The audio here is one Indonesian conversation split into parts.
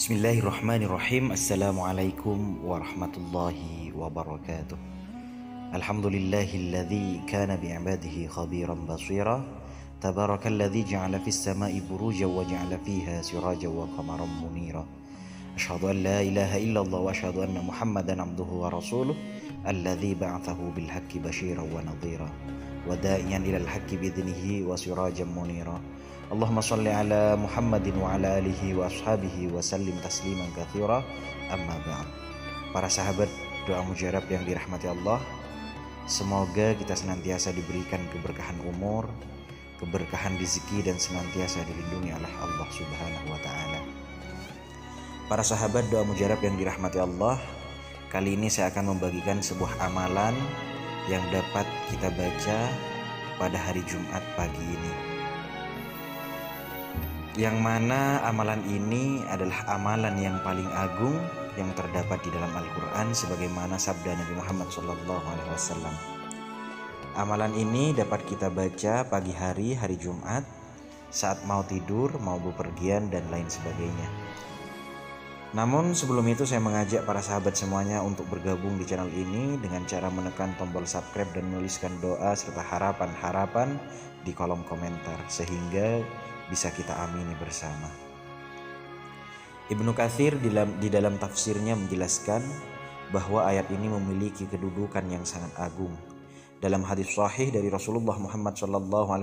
Bismillahirrahmanirrahim. Assalamualaikum warahmatullahi wabarakatuh. Alhamdulillahilladzi kana bi'ibadihi khabiran basira. Tabarakalladzi ja'ala fis sama'i burujan wa ja'ala fiha sirajan wa qamaran munira. Asyhadu an la ilaha illallah wa asyhadu anna Muhammadan abduhu wa rasuluh alladzi ba'athahu bil haqqi basyiran wa nadhira wa da'iyan ilal haqqi bi'idhnihi wa sirajan munira. Allahumma salli ala Muhammadin wa ala alihi wa ashabihi wa sallim tasliman katsira. Amma ba'd. Para sahabat doa mujarab yang dirahmati Allah, semoga kita senantiasa diberikan keberkahan umur, keberkahan rezeki, dan senantiasa dilindungi oleh Allah Subhanahu wa taala. Para sahabat doa mujarab yang dirahmati Allah, kali ini saya akan membagikan sebuah amalan yang dapat kita baca pada hari Jumat pagi ini, yang mana amalan ini adalah amalan yang paling agung yang terdapat di dalam Al-Quran, sebagaimana sabda Nabi Muhammad SAW. Amalan ini dapat kita baca pagi hari Jumat, saat mau tidur, mau bepergian, dan lain sebagainya. Namun sebelum itu saya mengajak para sahabat semuanya untuk bergabung di channel ini dengan cara menekan tombol subscribe dan menuliskan doa serta harapan-harapan di kolom komentar, sehingga bisa kita amini bersama. Ibnu Katsir di dalam tafsirnya menjelaskan bahwa ayat ini memiliki kedudukan yang sangat agung. Dalam hadis sahih dari Rasulullah Muhammad SAW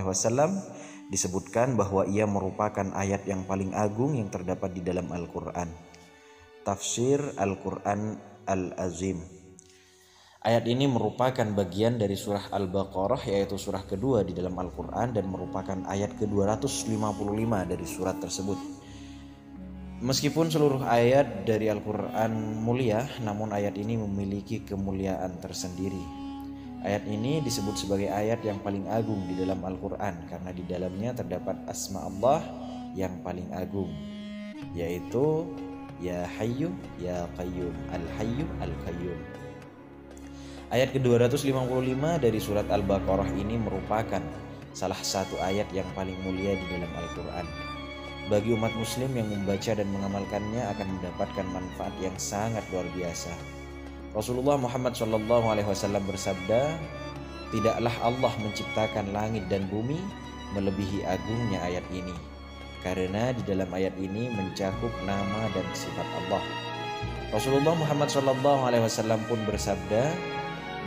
disebutkan bahwa ia merupakan ayat yang paling agung yang terdapat di dalam Al-Quran. Tafsir Al-Quran Al-Azim. Ayat ini merupakan bagian dari surah Al-Baqarah, yaitu surah kedua di dalam Al-Quran, dan merupakan ayat ke-255 dari surat tersebut. Meskipun seluruh ayat dari Al-Quran mulia, namun ayat ini memiliki kemuliaan tersendiri. Ayat ini disebut sebagai ayat yang paling agung di dalam Al-Quran karena di dalamnya terdapat asma Allah yang paling agung, yaitu Ya Hayyu Ya Qayyum, Al-Hayyu Al-Qayyum. Ayat ke-255 dari surat Al-Baqarah ini merupakan salah satu ayat yang paling mulia di dalam Al-Quran. Bagi umat muslim yang membaca dan mengamalkannya akan mendapatkan manfaat yang sangat luar biasa. Rasulullah Muhammad SAW bersabda, "Tidaklah Allah menciptakan langit dan bumi melebihi agungnya ayat ini, karena di dalam ayat ini mencakup nama dan sifat Allah." Rasulullah Muhammad SAW pun bersabda,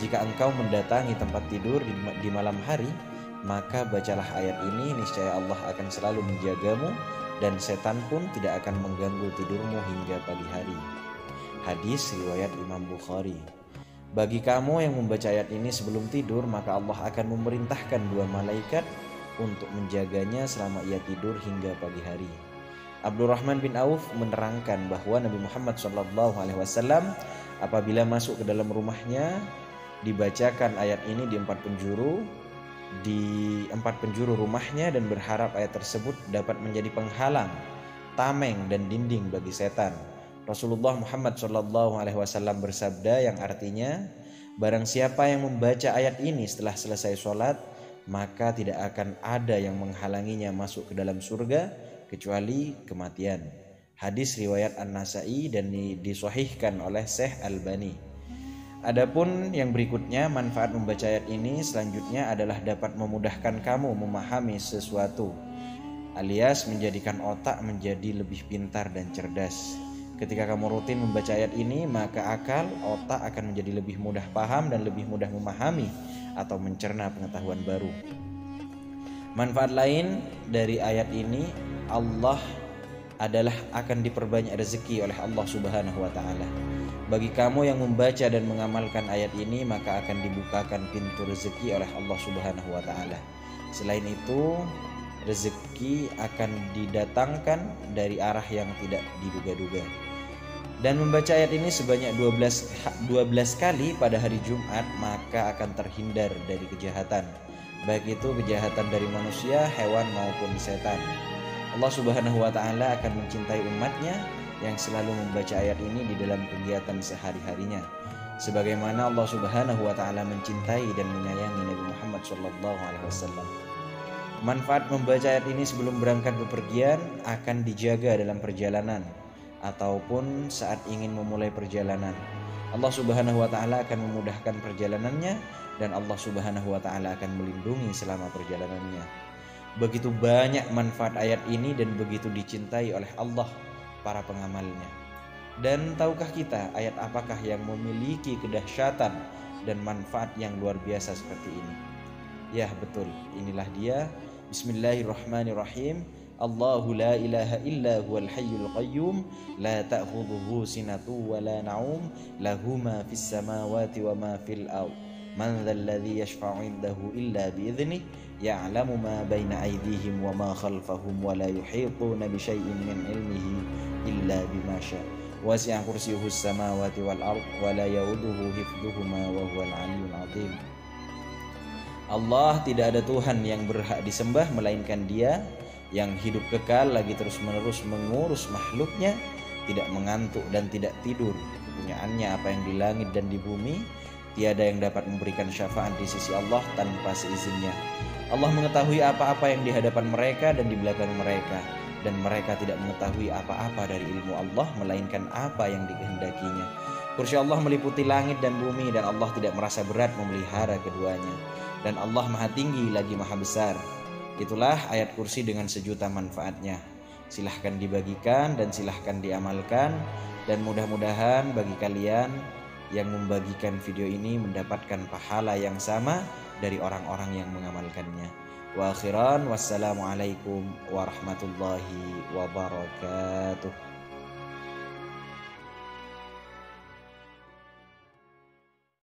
"Jika engkau mendatangi tempat tidur di malam hari, maka bacalah ayat ini, niscaya Allah akan selalu menjagamu dan setan pun tidak akan mengganggu tidurmu hingga pagi hari." Hadis riwayat Imam Bukhari. Bagi kamu yang membaca ayat ini sebelum tidur, maka Allah akan memerintahkan 2 malaikat untuk menjaganya selama ia tidur hingga pagi hari. Abdurrahman bin Auf menerangkan bahwa Nabi Muhammad SAW apabila masuk ke dalam rumahnya, dibacakan ayat ini di 4 penjuru rumahnya, dan berharap ayat tersebut dapat menjadi penghalang, tameng, dan dinding bagi setan. Rasulullah Muhammad SAW bersabda yang artinya, barang siapa yang membaca ayat ini setelah selesai sholat, maka tidak akan ada yang menghalanginya masuk ke dalam surga kecuali kematian. Hadis riwayat An-Nasa'i dan disahihkan oleh Syekh Albani. Adapun yang berikutnya, manfaat membaca ayat ini selanjutnya adalah dapat memudahkan kamu memahami sesuatu, alias menjadikan otak menjadi lebih pintar dan cerdas. Ketika kamu rutin membaca ayat ini, maka akal, otak akan menjadi lebih mudah paham dan lebih mudah memahami atau mencerna pengetahuan baru. Manfaat lain dari ayat ini, Allah adalah akan diperbanyak rezeki oleh Allah Subhanahu wa taala. Bagi kamu yang membaca dan mengamalkan ayat ini, maka akan dibukakan pintu rezeki oleh Allah Subhanahu wa taala. Selain itu, rezeki akan didatangkan dari arah yang tidak diduga-duga. Dan membaca ayat ini sebanyak 12 kali pada hari Jumat, maka akan terhindar dari kejahatan, baik itu kejahatan dari manusia, hewan, maupun setan. Allah Subhanahu wa taala akan mencintai umatnya yang selalu membaca ayat ini di dalam kegiatan sehari-harinya, sebagaimana Allah Subhanahu wa taala mencintai dan menyayangi Nabi Muhammad SAW. Manfaat membaca ayat ini sebelum berangkat bepergian akan dijaga dalam perjalanan. ataupun saat ingin memulai perjalanan. Allah Subhanahu wa taala akan memudahkan perjalanannya dan Allah Subhanahu wa taala akan melindungi selama perjalanannya. Begitu banyak manfaat ayat ini dan begitu dicintai oleh Allah para pengamalnya. Dan tahukah kita ayat apakah yang memiliki kedahsyatan dan manfaat yang luar biasa seperti ini? Ya betul, inilah dia. Bismillahirrahmanirrahim. Allahu la ilaha illa huwal hayyul qayyum la ta'khudhuhu sinatun wa la na'um lahu ma fis samawati wa ma fil ard man dzal ladzi yashfa'u 'indahu illa bi idznih ya'lamu ma baina aydihim wa ma khalfahum wa la yuhituna bi syai'in min 'ilmihi illa bima syaa' wasi'a kursiyyuhus samawati wal ard wa la ya'uduhu hifdhuhuma wa huwal 'aliyyul 'azim. Allah tidak ada Tuhan yang berhak disembah melainkan Dia yang hidup kekal lagi terus-menerus mengurus makhluknya, tidak mengantuk dan tidak tidur. Kepunyaannya apa yang di langit dan di bumi, tiada yang dapat memberikan syafaat di sisi Allah tanpa seizinnya. Allah mengetahui apa-apa yang di hadapan mereka dan di belakang mereka, dan mereka tidak mengetahui apa-apa dari ilmu Allah melainkan apa yang dikehendakinya. Kursi Allah meliputi langit dan bumi dan Allah tidak merasa berat memelihara keduanya. Dan Allah maha tinggi lagi maha besar. Itulah ayat kursi dengan sejuta manfaatnya. Silahkan dibagikan dan silahkan diamalkan. Dan mudah-mudahan bagi kalian yang membagikan video ini mendapatkan pahala yang sama dari orang-orang yang mengamalkannya. Wa akhiran, wassalamualaikum warahmatullahi wabarakatuh.